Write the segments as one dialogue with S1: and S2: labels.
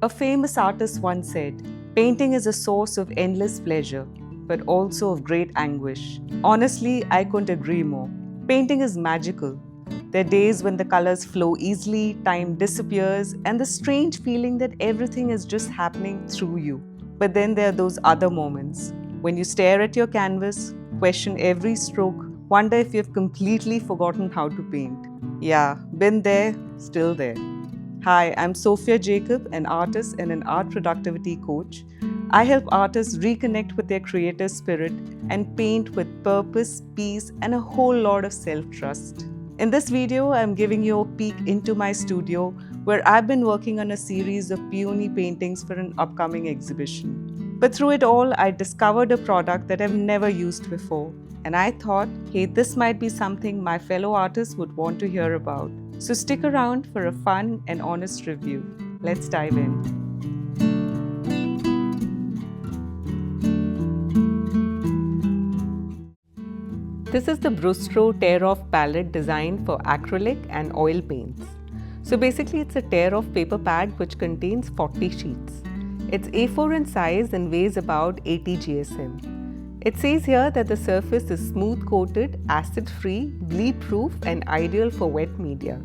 S1: A famous artist once said, "Painting is a source of endless pleasure, but also of great anguish." Honestly, I couldn't agree more. Painting is magical. There are days when the colors flow easily, time disappears, and the strange feeling that everything is just happening through you. But then there are those other moments when you stare at your canvas, question every stroke, wonder if you've completely forgotten how to paint. Yeah, been there, still there. Hi, I'm Sophia Jacob, an artist and an art productivity coach. I help artists reconnect with their creative spirit and paint with purpose, peace, and a whole lot of self trust. In this video, I'm giving you a peek into my studio where I've been working on a series of peony paintings for an upcoming exhibition. But through it all, I discovered a product that I've never used before. And I thought, hey, this might be something my fellow artists would want to hear about. So stick around for a fun and honest review. Let's dive in. This is the Brustro Tear Off palette designed for acrylic and oil paints. So basically it's a tear off paper pad which contains 40 sheets. It's A4 in size and weighs about 80 GSM. It says here that the surface is smooth coated, acid free, bleed proof and ideal for wet media.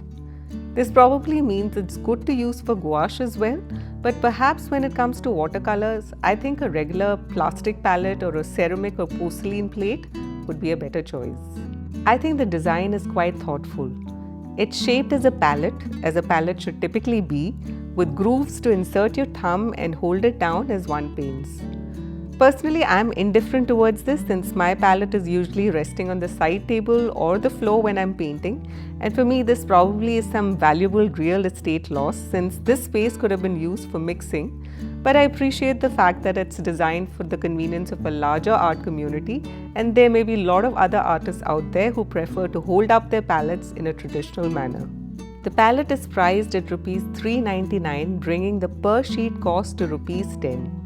S1: This probably means it's good to use for gouache as well, but perhaps when it comes to watercolors, I think a regular plastic palette or a ceramic or porcelain plate would be a better choice. I think the design is quite thoughtful. It's shaped as a palette should typically be, with grooves to insert your thumb and hold it down as one paints. Personally, I'm indifferent towards this since my palette is usually resting on the side table or the floor when I'm painting, and for me this probably is some valuable real estate loss since this space could have been used for mixing, but I appreciate the fact that it's designed for the convenience of a larger art community, and there may be a lot of other artists out there who prefer to hold up their palettes in a traditional manner. The palette is priced at Rs 399, bringing the per sheet cost to Rs 10.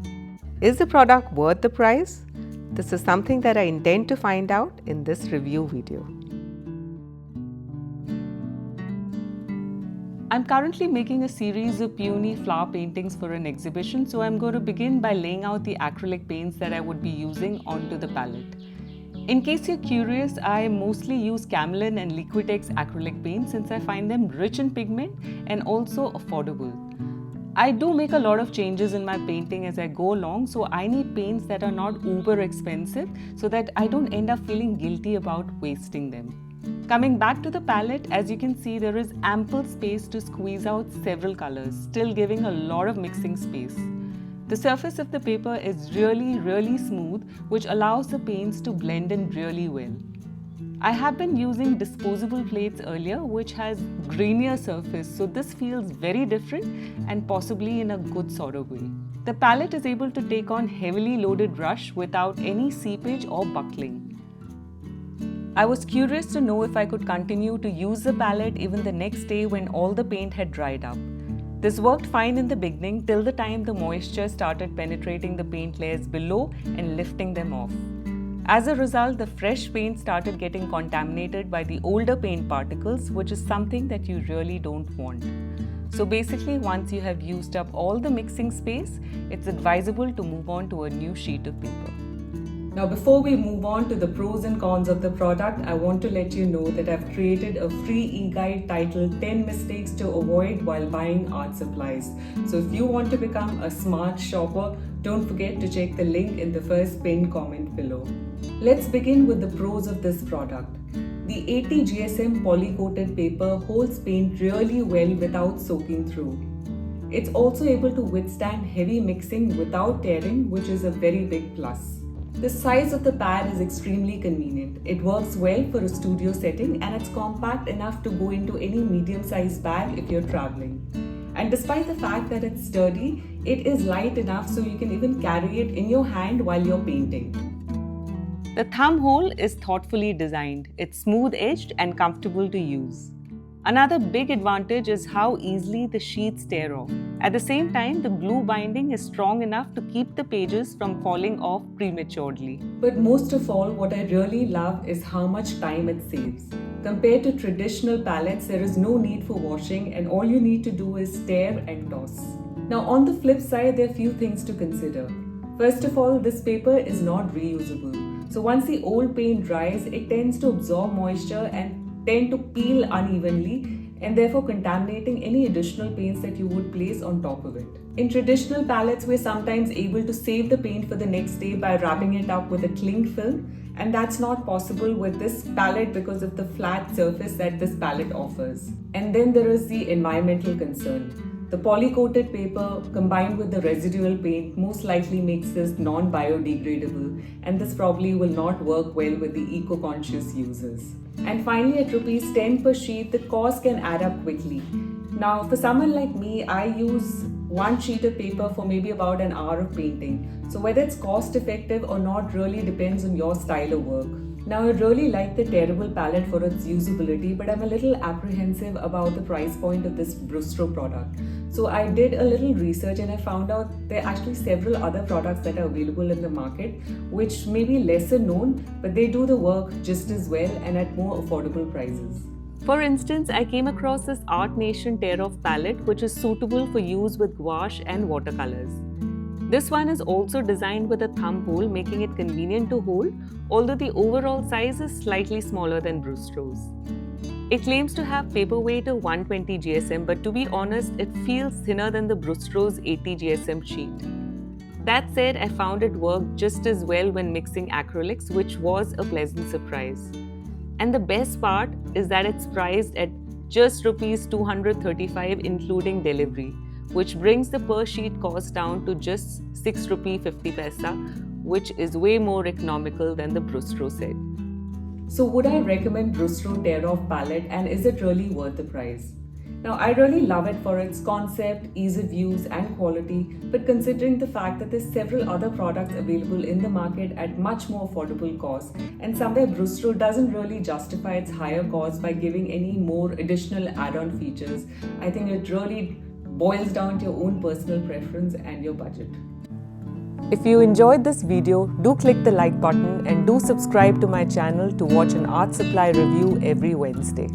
S1: Is the product worth the price? This is something that I intend to find out in this review video. I'm currently making a series of peony flower paintings for an exhibition, so I'm going to begin by laying out the acrylic paints that I would be using onto the palette. In case you're curious, I mostly use Camlin and Liquitex acrylic paints since I find them rich in pigment and also affordable. I do make a lot of changes in my painting as I go along, so I need paints that are not uber expensive so that I don't end up feeling guilty about wasting them. Coming back to the palette, as you can see, there is ample space to squeeze out several colors, still giving a lot of mixing space. The surface of the paper is really smooth, which allows the paints to blend in really well. I have been using disposable plates earlier, which has grainier surface, so this feels very different and possibly in a good sort of way. The palette is able to take on heavily loaded brush without any seepage or buckling. I was curious to know if I could continue to use the palette even the next day when all the paint had dried up. This worked fine in the beginning till the time the moisture started penetrating the paint layers below and lifting them off. As a result, the fresh paint started getting contaminated by the older paint particles, which is something that you really don't want. So basically, once you have used up all the mixing space, it's advisable to move on to a new sheet of paper. Now, before we move on to the pros and cons of the product, I want to let you know that I've created a free e-guide titled 10 Mistakes to Avoid While Buying Art Supplies. So if you want to become a smart shopper, don't forget to check the link in the first pinned comment below. Let's begin with the pros of this product. The 80 GSM poly-coated paper holds paint really well without soaking through. It's also able to withstand heavy mixing without tearing, which is a very big plus. The size of the pad is extremely convenient. It works well for a studio setting and it's compact enough to go into any medium-sized bag if you're traveling. And despite the fact that it's sturdy, it is light enough so you can even carry it in your hand while you're painting. The thumb hole is thoughtfully designed. It's smooth-edged and comfortable to use. Another big advantage is how easily the sheets tear off. At the same time, the glue binding is strong enough to keep the pages from falling off prematurely. But most of all, what I really love is how much time it saves. Compared to traditional palettes, there is no need for washing and all you need to do is stir and toss. Now, on the flip side, there are few things to consider. First of all, this paper is not reusable. So once the old paint dries, it tends to absorb moisture and tend to peel unevenly, and therefore contaminating any additional paints that you would place on top of it. In traditional palettes, we're sometimes able to save the paint for the next day by wrapping it up with a cling film, and that's not possible with this palette because of the flat surface that this palette offers. And then there is the environmental concern. The poly-coated paper combined with the residual paint most likely makes this non-biodegradable, and this probably will not work well with the eco-conscious users. And finally, at rupees 10 per sheet, the cost can add up quickly. Now, for someone like me, I use one sheet of paper for maybe about an hour of painting. So whether it's cost effective or not really depends on your style of work. Now, I really like the Tearable palette for its usability, but I'm a little apprehensive about the price point of this Brustro product. So I did a little research and I found out there are actually several other products that are available in the market which may be lesser known, but they do the work just as well and at more affordable prices. For instance, I came across this Art Nation Tear Off palette which is suitable for use with gouache and watercolors. This one is also designed with a thumb hole, making it convenient to hold, although the overall size is slightly smaller than Brustro's. It claims to have paper weight of 120 GSM, but to be honest, it feels thinner than the Brustro's 80 GSM sheet. That said, I found it worked just as well when mixing acrylics, which was a pleasant surprise. And the best part is that it's priced at just rupees 235 including delivery, which brings the per sheet cost down to just 6 rupee 50 paisa, which is way more economical than the Brustro set. So would I recommend Brustro Tear Off palette, and is it really worth the price? Now, I really love it for its concept, ease of use and quality, but considering the fact that there's several other products available in the market at much more affordable costs, and somewhere Brustro doesn't really justify its higher cost by giving any more additional add-on features, I think it really boils down to your own personal preference and your budget. If you enjoyed this video, do click the like button and do subscribe to my channel to watch an art supply review every Wednesday.